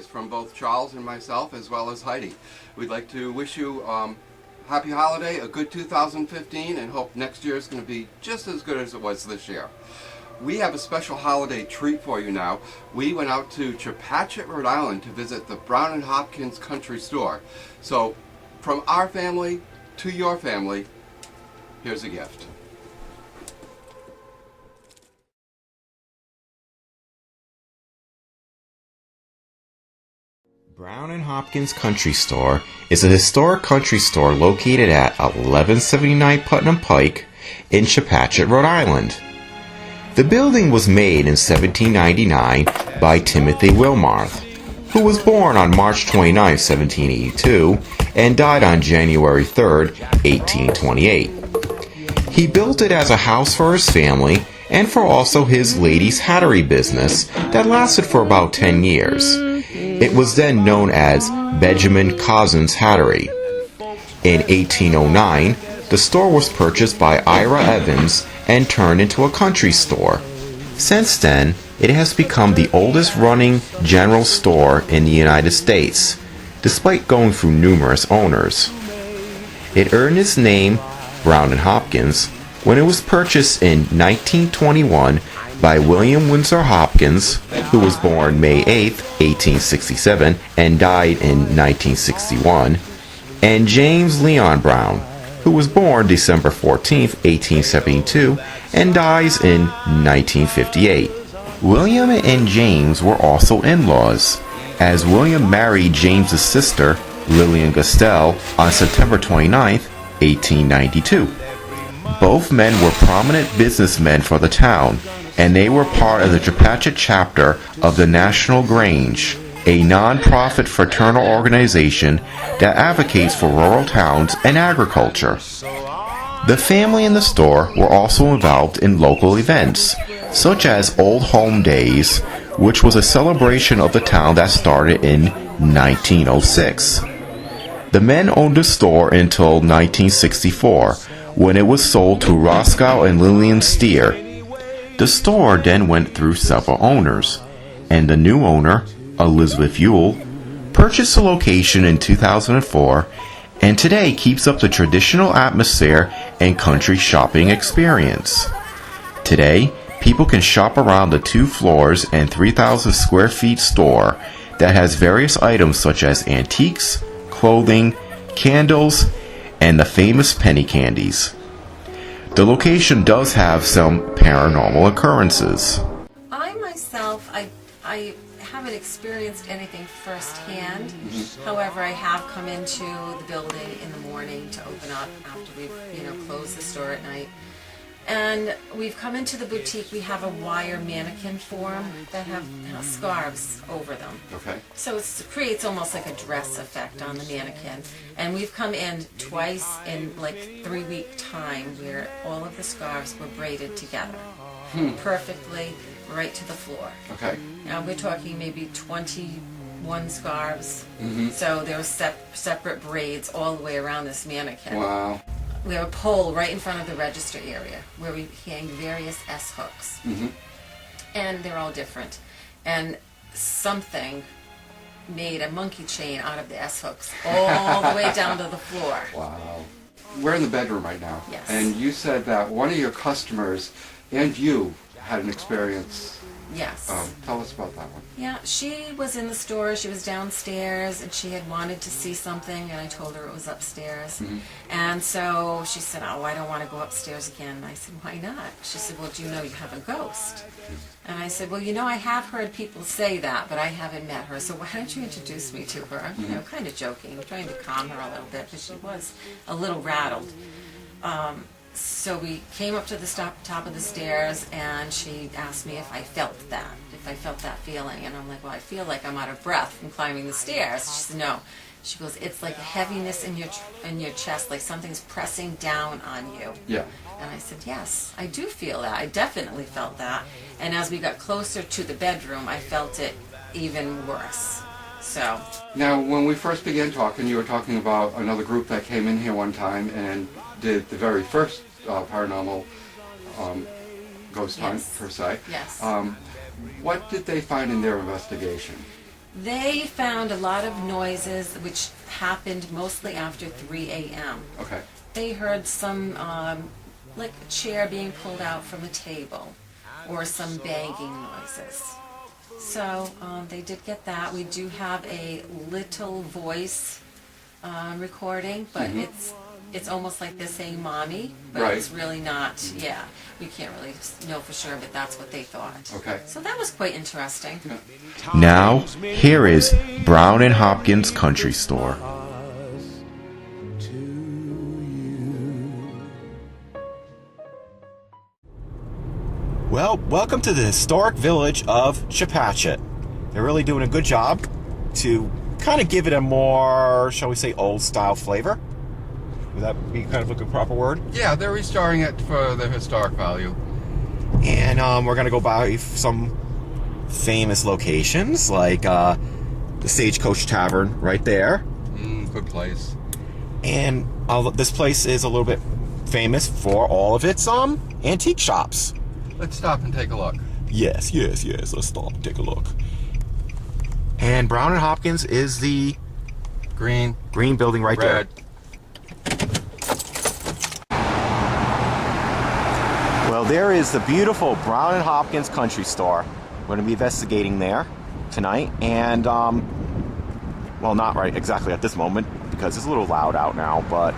holidays from both Charles and myself, as well as Heidi. We'd like to wish you happy holiday, a good 2015, and hope next year is going to be just as good as it was this year. We have a special holiday treat for you now. We went out to Chepachet, Rhode Island to visit the Brown Hopkins Country Store. So, from our family to your family, here's a gift. Brown Hopkins Country Store is a historic country store located at 1179 Putnam Pike in Chepachet, Rhode Island. The building was made in 1799 by Timothy Wilmarth, who was born on March 29, 1782, and died on January 3, 1828. He built it as a house for his family and for also his ladies' hattery business that lasted for about 10 years. It was then known as Benjamin Cousin's Hattery. In 1809, the store was purchased by Ira Evans and turned into a country store. Since then, it has become the oldest running general store in the United States, despite going through numerous owners. It earned its name, Brown & Hopkins, when it was purchased in 1921 by William Windsor Hopkins, who was born May 8, 1867, and died in 1961, and James Leon Brown, who was born December 14, 1872, and dies in 1958. William and James were also in-laws, as William married James's sister, Lillian Gastel, on September 29, 1892. Both men were prominent businessmen for the town, and they were part of the Chepachet chapter of the National Grange, a non-profit fraternal organization that advocates for rural towns and agriculture. The family and the store were also involved in local events, such as Old Home Days, which was a celebration of the town that started in 1906. The men owned the store until 1964, when it was sold to Roscoe and Lillian Steer. The store then went through several owners, and the new owner, Elizabeth Yule, purchased the location in 2004 and today keeps up the traditional atmosphere and country shopping experience. Today, people can shop around the 2 floors and 3,000 square feet store that has various items such as antiques, clothing, candles, and the famous penny candies. The location does have some paranormal occurrences. I myself, I haven't experienced anything firsthand. However, I have come into the building in the morning to open up after we've, closed the store at night. And we've come into the boutique. We have a wire mannequin form that have scarves over them. Okay. So it creates almost like a dress effect on the mannequin. And we've come in twice in like 3-week time where all of the scarves were braided together. Perfectly, right to the floor. Okay. Now we're talking maybe 21 scarves. So there were separate braids all the way around this mannequin. Wow. We have a pole right in front of the register area where we hang various S-hooks. And they're all different. And something made a monkey chain out of the S-hooks all the way down to the floor. Wow. We're in the bedroom right now. Yes. And you said that one of your customers and you had an experience. Yes. Tell us about that one. Yeah, she was in the store. She was downstairs, and she had wanted to see something, and I told her it was upstairs. And so she said, "Oh, I don't want to go upstairs again." And I said, "Why not?" She said, "Well, do you know you have a ghost?" And I said, "Well, I have heard people say that, but I haven't met her. So why don't you introduce me to her?" Kind of joking, trying to calm her a little bit, because she was a little rattled. So we came up to the top of the stairs, and she asked me if I felt that feeling. And I'm like, "Well, I feel like I'm out of breath from climbing the stairs." She said, "No." She goes, "It's like a heaviness in your chest, like something's pressing down on you." Yeah. And I said, "Yes, I do feel that. I definitely felt that." And as we got closer to the bedroom, I felt it even worse. So. Now, when we first began talking, you were talking about another group that came in here one time and did the very first paranormal ghost hunt, per se. Yes. What did they find in their investigation? They found a lot of noises which happened mostly after 3 a.m. Okay. They heard some, like a chair being pulled out from a table, or some banging noises. So they did get that. We do have a little voice recording, but it's almost like they're saying "mommy," but Right. it's really not. Yeah, we can't really know for sure, but that's what they thought. Okay. So that was quite interesting. Now, here is Brown and Hopkins Country Store. Well, welcome to the historic village of Chepachet. They're really doing a good job to kind of give it a more, shall we say, old-style flavor. Would that be kind of like a proper word? Yeah, they're restoring it for the historic value. And we're going to go by some famous locations, like the Stagecoach Tavern right there. Good place. And this place is a little bit famous for all of its antique shops. Let's stop and take a look. Yes. Let's stop and take a look. And Brown and Hopkins is the Green, building right red. there. Well, there is the beautiful Brown and Hopkins Country Store. We're going to be investigating there tonight. And, well, not right exactly at this moment because it's a little loud out now, but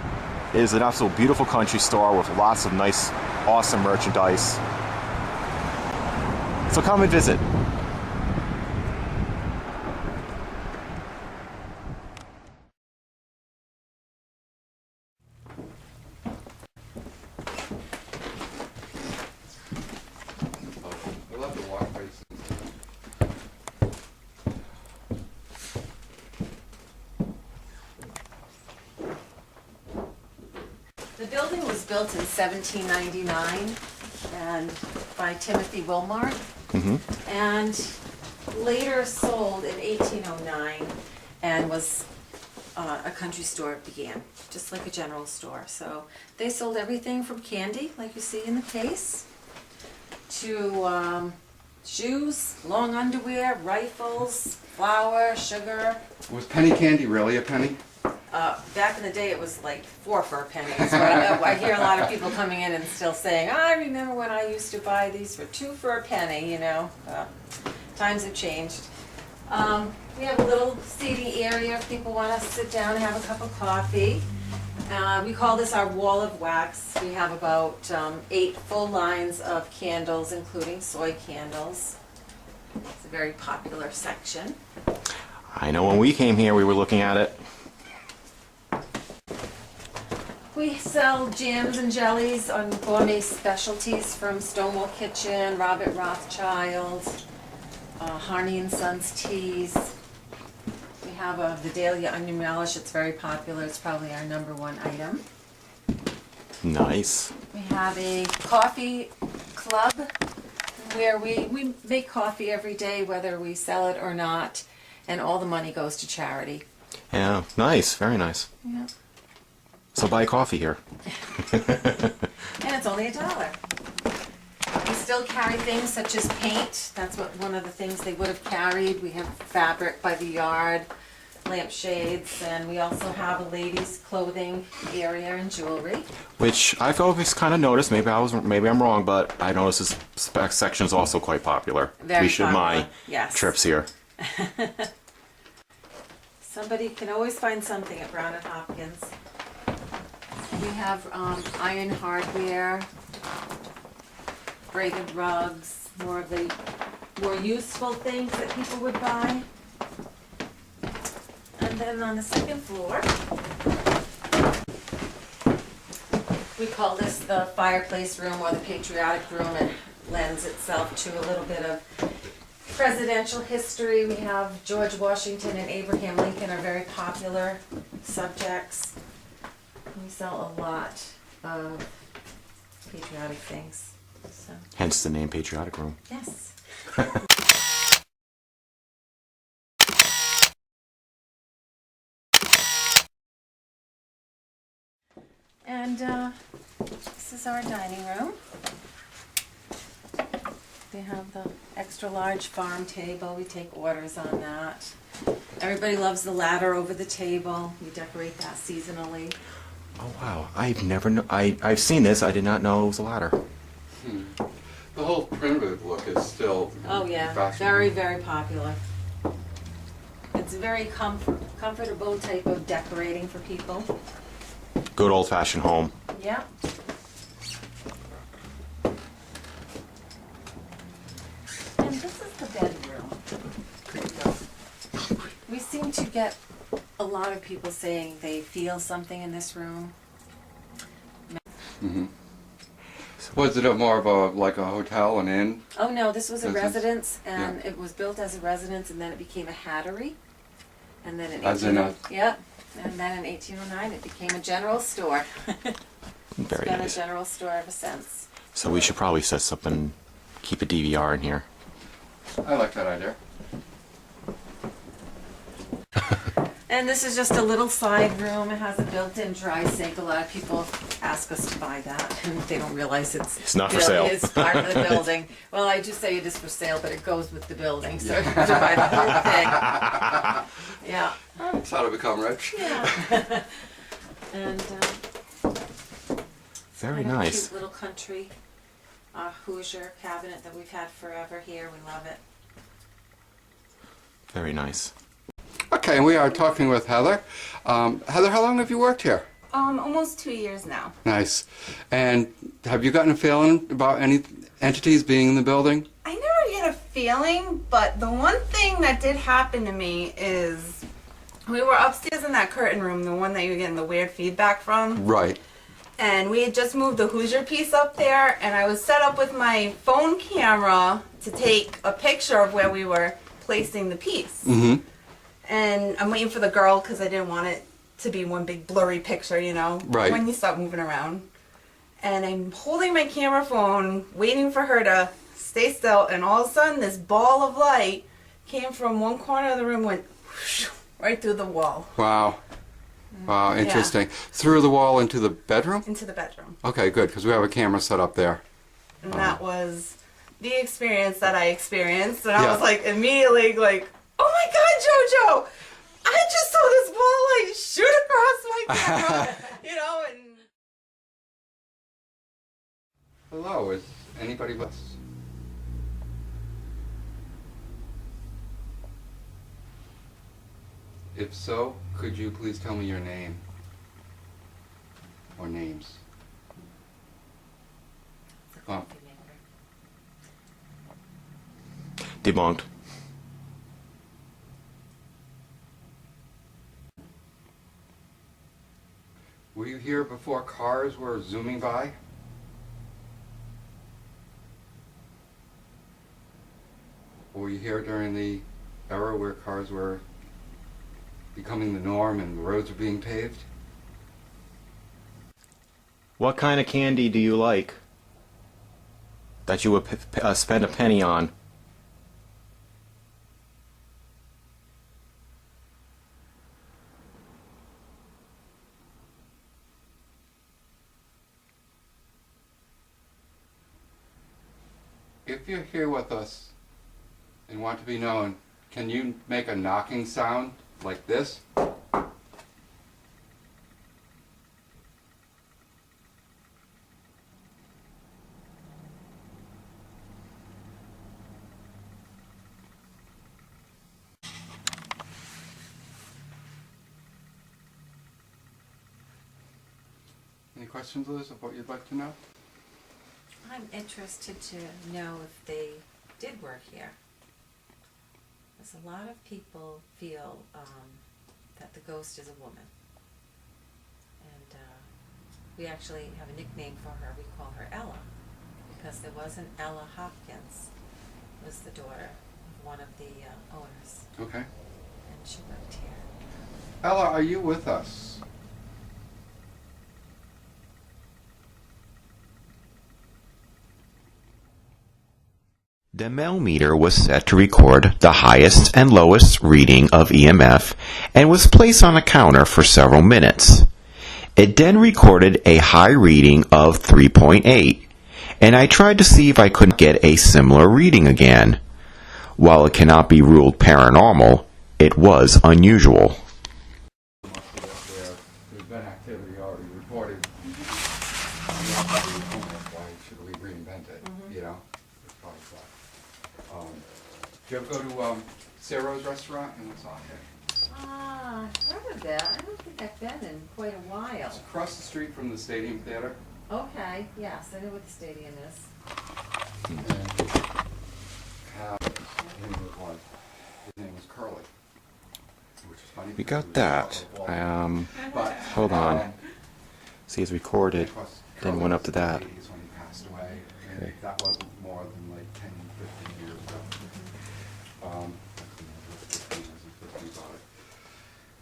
it is an absolute beautiful country store with lots of nice, awesome merchandise. So come and visit. I love the walkways. The building was built in 1799 and by Timothy Wilmart, and later sold in 1809, and was a country store it began, just like a general store. So they sold everything from candy, like you see in the case, to shoes, long underwear, rifles, flour, sugar. Was penny candy really a penny? Back in the day, it was like 4 for a penny. So I hear a lot of people coming in and still saying, I remember when I used to buy these for 2 for a penny, you know. Times have changed. We have a little seating area if people want to sit down and have a cup of coffee. We call this our wall of wax. We have about 8 full lines of candles, including soy candles. It's a very popular section. I know when we came here, we were looking at it. We sell jams and jellies on gourmet specialties from Stonewall Kitchen, Robert Rothschild, Harney and Sons teas. We have a Vidalia onion relish. It's very popular. It's probably our #1 item. Nice. We have a coffee club where we make coffee every day, whether we sell it or not, and all the money goes to charity. Yeah, nice. Very nice. Yeah. So buy coffee here. And it's only $1. We still carry things such as paint. That's one of the things they would have carried. We have fabric by the yard, lampshades, and we also have a ladies' clothing area and jewelry. Which I've always kind of noticed. Maybe I'm wrong, but I noticed this spec section is also quite popular. Very We should popular, my yes. trips here. Somebody can always find something at Brown and Hopkins. We have iron hardware, braided rugs, more of the more useful things that people would buy. And then on the second floor, we call this the fireplace room or the patriotic room. It lends itself to a little bit of presidential history. We have George Washington and Abraham Lincoln are very popular subjects. We sell a lot of patriotic things. So, Hence the name Patriotic Room. yes. And this is our dining room. They have the extra large farm table. We take orders on that. Everybody loves the ladder over the table. We decorate that seasonally. Oh wow! I've never know. I've seen this. I did not know it was a ladder. The whole primitive look is still Oh yeah, fashionable. very, very popular. It's a very comfortable type of decorating for people. Good old-fashioned home. Yeah. And this is the bedroom. We seem to get a lot of people saying they feel something in this room. Was it more of like a hotel, an inn? Oh no, this was a This is- residence, and yeah. it was built as a residence, and then it became a hattery, and then in As in a- yep, and then in 1809 it became a general store. Very It's been nice. a general store ever since. So we should probably set something. Keep a DVR in here. I like that idea. And this is just a little side room. It has a built-in dry sink. A lot of people ask us to buy that, and they don't realize It's not for sale. It's part of the building. Well, I do say it is for sale, but it goes with the building, so you have to buy the whole thing. Yeah. That's how to become rich. Yeah. And Very and a nice. cute little country Hoosier cabinet that we've had forever here. We love it. Very nice. Okay, and we are talking with Heather. Heather, how long have you worked here? Almost 2 years now. Nice. And have you gotten a feeling about any entities being in the building? I never get a feeling, but the one thing that did happen to me is we were upstairs in that curtain room, the one that you're getting the weird feedback from. Right. And we had just moved the Hoosier piece up there, and I was set up with my phone camera to take a picture of where we were placing the piece. Mm-hmm. And I'm waiting for the girl because I didn't want it to be one big blurry picture, you know, Right. when you start moving around. And I'm holding my camera phone, waiting for her to stay still, and all of a sudden this ball of light came from one corner of the room, went whoosh, right through the wall Wow. Wow, interesting. Through the wall into the bedroom? into the bedroom. Okay, good, because we have a camera set up there. And that was the experience that I experienced. And I Yeah. was like, immediately like, oh my God, JoJo, I just saw this ball like shoot across my camera, you know, and Hello, is anybody with us? If so, could you please tell me your name? Or names? Oh. Debunked. Were you here before cars were zooming by? Or were you here during the era where cars were becoming the norm and the roads were being paved? What kind of candy do you like that you would spend a penny on? If you're here with us and want to be known, can you make a knocking sound like this? Any questions, Liz, of what you'd like to know? I'm interested to know if they did work here. Because a lot of people feel that the ghost is a woman. And we actually have a nickname for her. We call her Ella. Because there was an Ella Hopkins, was the daughter of one of the owners. Okay. And she worked here. Ella, are you with us? The Mel Meter was set to record the highest and lowest reading of EMF and was placed on a counter for several minutes. It then recorded a high reading of 3.8 and I tried to see if I couldn't get a similar reading again. While it cannot be ruled paranormal, it was unusual. There's been activity already reported. Why should we reinvent it? You know? It's probably fun. Did you ever go to Sarah's restaurant in Chepachet? Ah, I've heard of that. I don't think I've been in quite a while. It's across the street from the Stadium Theater. Okay, yes, I know what the stadium is. And his name was Curly. Which is funny We because got he that. was but, Hold on. See, it's recorded. of course, Then Curly went up was to in the that. 80s when he passed away. And Okay. that wasn't more than like 10, 15 years ago.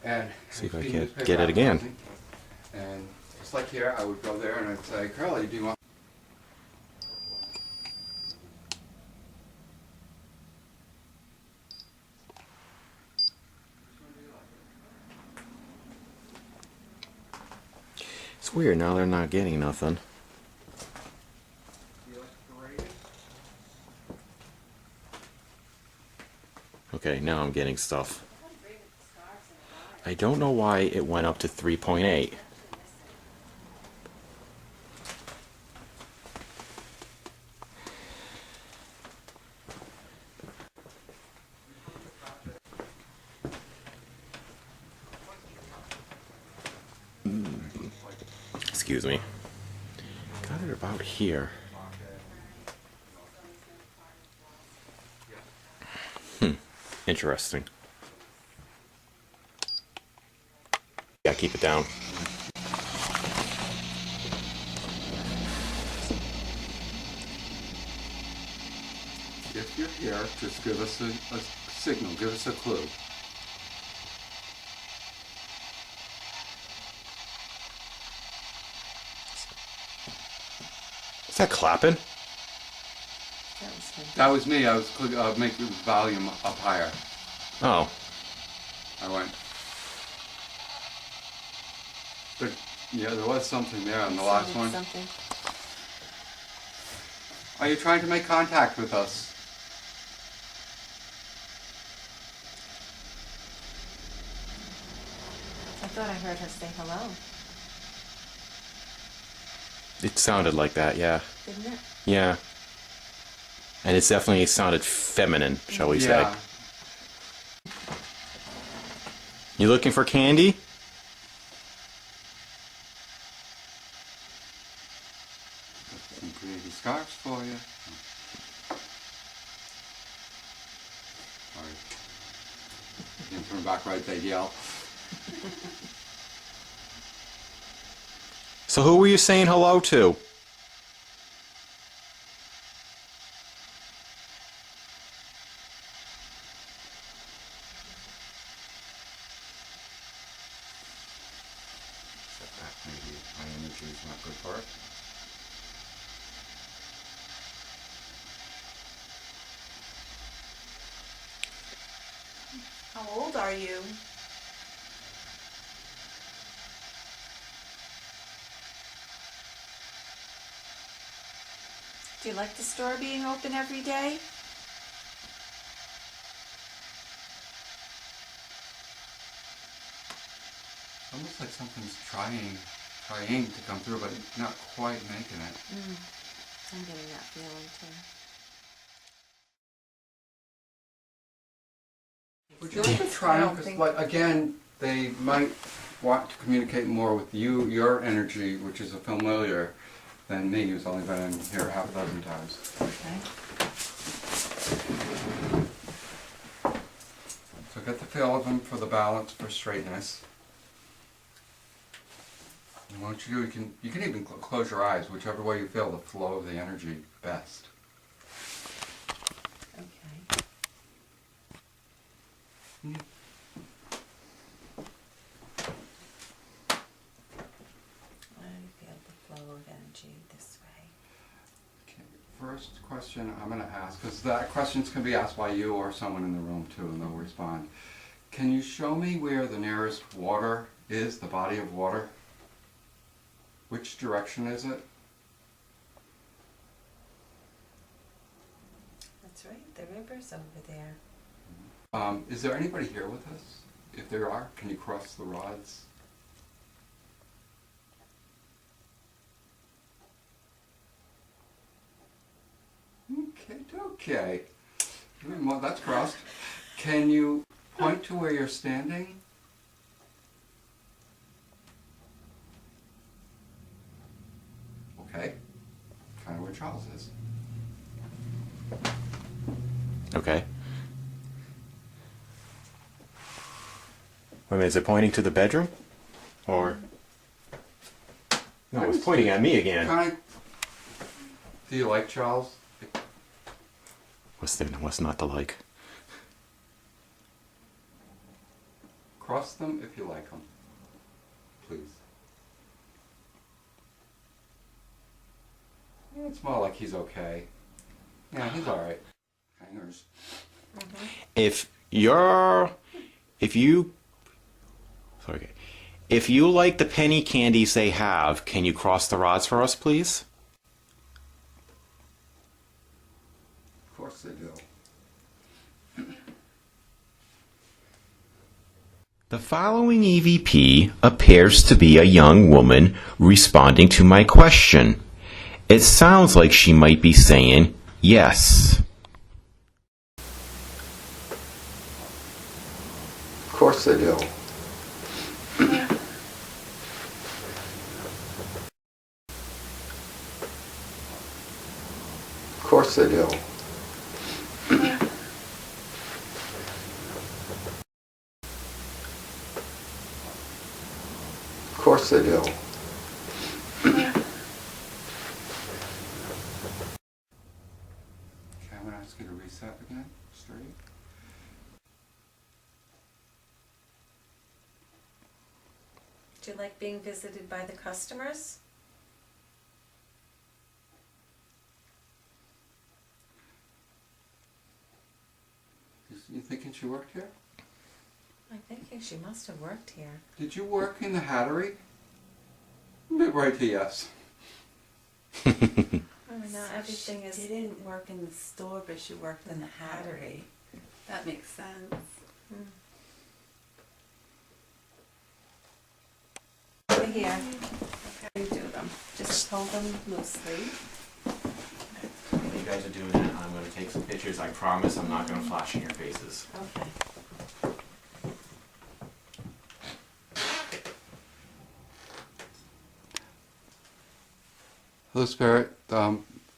And See if I being can newspaper get it again. advertising, and just like here, I would go there and I'd say, Curly, do you want... It's weird, now they're not getting nothing. Do you like the rating? Okay, now I'm getting stuff. I don't know why it went up to 3.8. Excuse me. Got it about here. Interesting. Yeah, keep it down. If you're here, just give us a signal, give us a clue. Is that clapping? That was him. That was me. I was making the volume up higher. Oh. I went. But yeah, there was something there on the last Sounded one. Something. Are you trying to make contact with us? I thought I heard her say hello, It sounded like that, yeah. didn't it? Yeah. And it's definitely sounded feminine, shall we say. Yeah. You looking for candy? Some pretty scarves for you. Sorry. You can turn back right, they yell. So who were you saying hello to? Maybe my energy is not good for it. How old are you? Do you like the store being open every day? Almost like something's trying to come through, but not quite making it. I'm getting that feeling too. Would you like to try them? Because, like, again, they might want to communicate more with you, your energy, which is a familiar, than me, who's only been in here half a dozen times. Okay. So get the feel of them for the balance, for straightness. And what you do, you can even close your eyes, whichever way you feel the flow of the energy best. Okay. I feel the flow of energy this way. Okay, first question I'm going to ask, because that questions can be asked by you or someone in the room too, and they'll respond. Can you show me where the nearest water is, the body of water? Which direction is it? The river's over there. Is there anybody here with us? If there are, can you cross the rods? Okay. Well, that's crossed. Can you point to where you're standing? Okay. Kind of where Charles is. Okay. Wait a minute, is it pointing to the bedroom? Or... No, it's pointing at me again. Do you like Charles? What's not to like? Cross them if you like them. Please. Yeah, it's more like he's okay. Yeah, he's alright. Hangers. If you like the penny candies they have, can you cross the rods for us, please? Of course they do. The following EVP appears to be a young woman responding to my question. It sounds like she might be saying yes. Of course they do. Of course they do. Of course they do. Okay, I'm going to ask you to reset again, straight. Do you like being visited by the customers? You thinking she worked here? I'm thinking she must have worked here. Did you work in the Hattery? Right to yes. Oh, now everything is... She didn't work in the store, but she worked in the Hattery. That makes sense. Over here. How do you do them? Just hold them loosely. When you guys are doing that, I'm going to take some pictures. I promise I'm not going to flash in your faces. Okay. Hello, Spirit.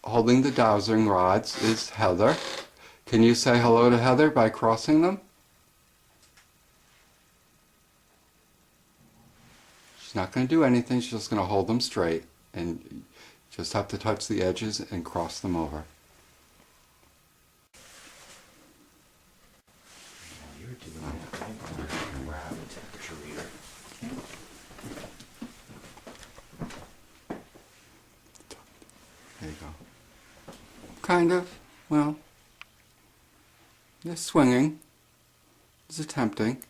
Holding the dowsing rods is Heather. Can you say hello to Heather by crossing them? She's not going to do anything. She's just going to hold them straight. And you just have to touch the edges and cross them over. You're doing that. I'm going to grab a temperature reader. There you go. Kind of. Well, they're swinging. It's attempting.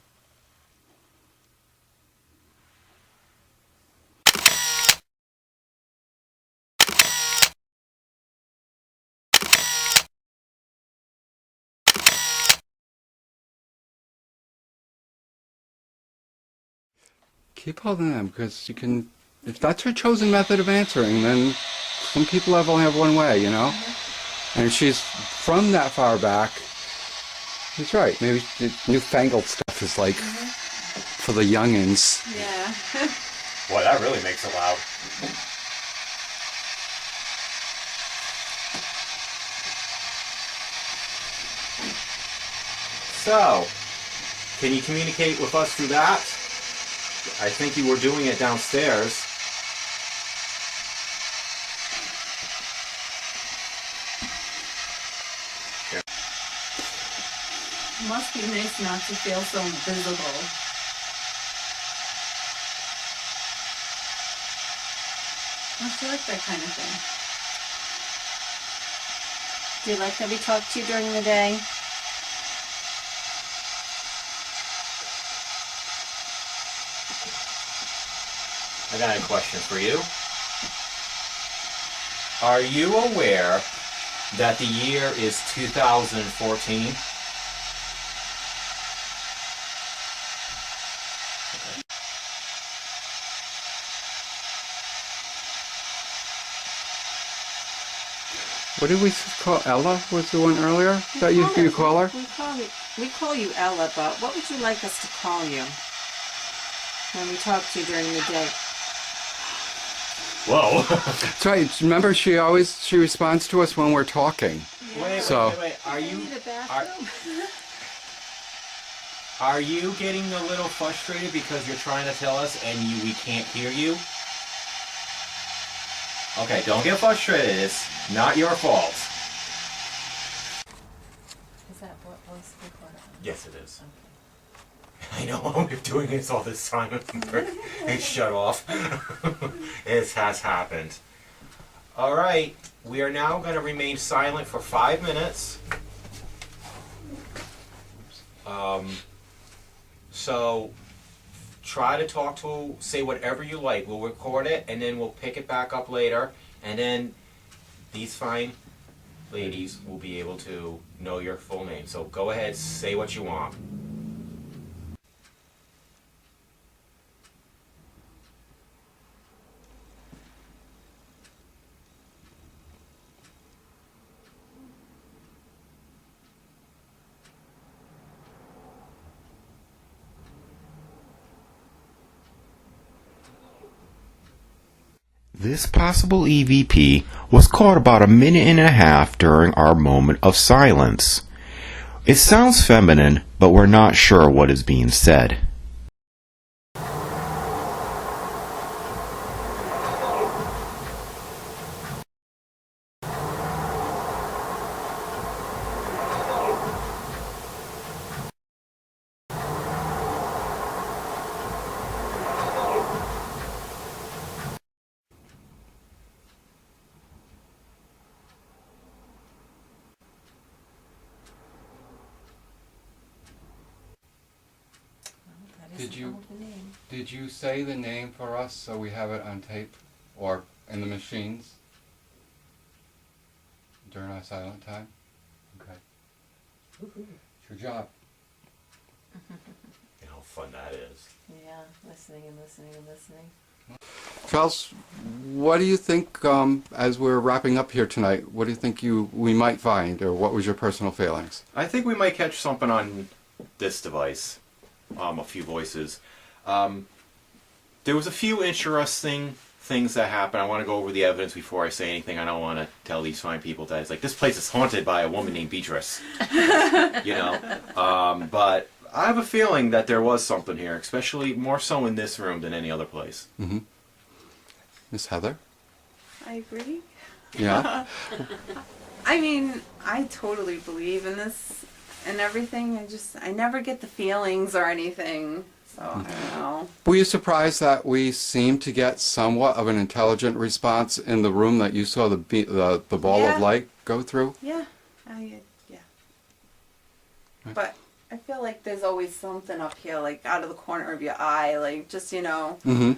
Keep holding them because you can, if that's her chosen method of answering, then some people only have one way, you know? And if she's from that far back, he's right. Maybe the newfangled stuff is like for the youngins. Yeah. Boy, that really makes it loud. So, can you communicate with us through that? I think you were doing it downstairs. Must be nice not to feel so visible. Must you like that kind of thing? Do you like that we talk to you during the day? I got a question for you. Are you aware that the year is 2014. What did we call Ella? Was the one earlier that you call her? We call you Ella, but what would you like us to call you when we talk to you during the day? Whoa. That's right. Remember, she responds to us when we're talking. Wait. Are you need a bathroom? are you getting a little frustrated because you're trying to tell us and we can't hear you? Okay, don't get frustrated. It's not your fault. Is that what voice recorder? Yes, it is. I know, I've been doing this all this time. It's shut off. It has happened. Alright, we are now going to remain silent for 5 minutes. So, try to say whatever you like. We'll record it, and then we'll pick it back up later. And then these fine ladies will be able to know your full name. So go ahead, say what you want. This possible EVP was caught about a minute and a half during our moment of silence. It sounds feminine, but we're not sure what is being said. Did you say the name for us so we have it on tape or in the machines during our silent time? Okay. It's your job. You know how fun that is. Yeah, listening and listening and listening. Charles, what do you think, as we're wrapping up here tonight, what do you think we might find, or what was your personal feelings? I think we might catch something on this device. A few voices. There was a few interesting things that happened. I want to go over the evidence before I say anything. I don't want to tell these fine people that it's like, this place is haunted by a woman named Beatrice. You know? But I have a feeling that there was something here, especially more so in this room than any other place. Mm-hmm. Miss Heather? I agree. Yeah? I mean, I totally believe in this and everything. I never get the feelings or anything. So, I don't know. Were you surprised that we seemed to get somewhat of an intelligent response in the room that you saw the ball of light go through? Yeah. Yeah. But I feel like there's always something up here, like out of the corner of your eye, like just, Mm-hmm.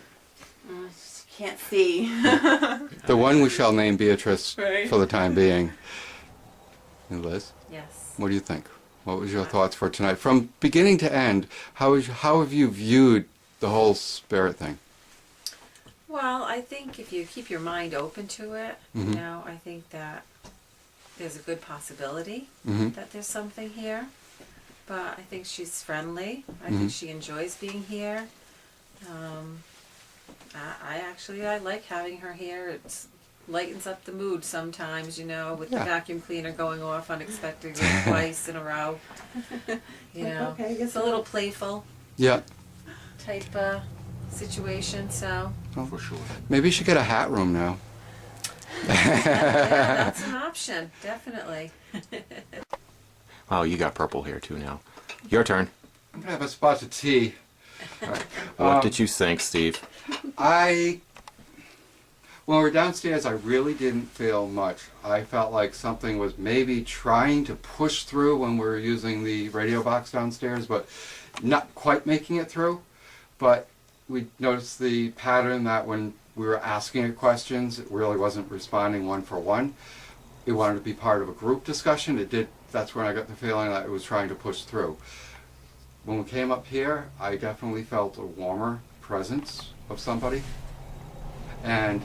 Just can't see. The one we shall name Beatrice Right. for the time being. And Liz? Yes. What do you think? What was your thoughts for tonight? From beginning to end, how have you viewed the whole spirit thing? Well, I think if you keep your mind open to it, Mhm. I think that there's a good possibility Mhm. that there's something here. But I think she's friendly. I Mhm. think she enjoys being here. I like having her here. It lightens up the mood sometimes, with the Yeah. vacuum cleaner going off unexpectedly twice in a row. Okay, I guess It's a little playful Yeah. type situation, so For sure. Maybe you should get a hat room now. yeah, that's an option, definitely. Oh, you got purple hair too now. Your turn. I'm going to have a spot of tea. All right. What did you think, Steve? When we were downstairs, I really didn't feel much. I felt like something was maybe trying to push through when we were using the radio box downstairs, but not quite making it through. But we noticed the pattern that when we were asking it questions, it really wasn't responding one for one. it wanted to be part of a group discussion. It did. That's when I got the feeling that it was trying to push through. When we came up here, I definitely felt a warmer presence of somebody. And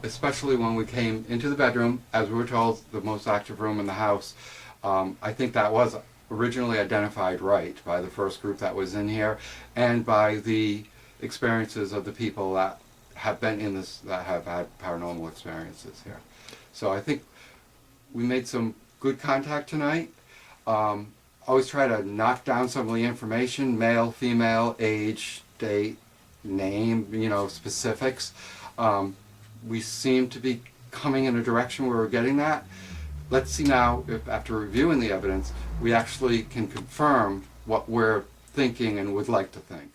especially when we came into the bedroom, as we were told, the most active room in the house, I think that was originally identified right by the first group that was in here and by the experiences of the people that have been in this, that have had paranormal experiences here. So I think we made some good contact tonight. Always try to knock down some of the information, male, female, age, date, name, you know, specifics. We seem to be coming in a direction where we're getting that. Let's see now if after reviewing the evidence, we actually can confirm what we're thinking and would like to think.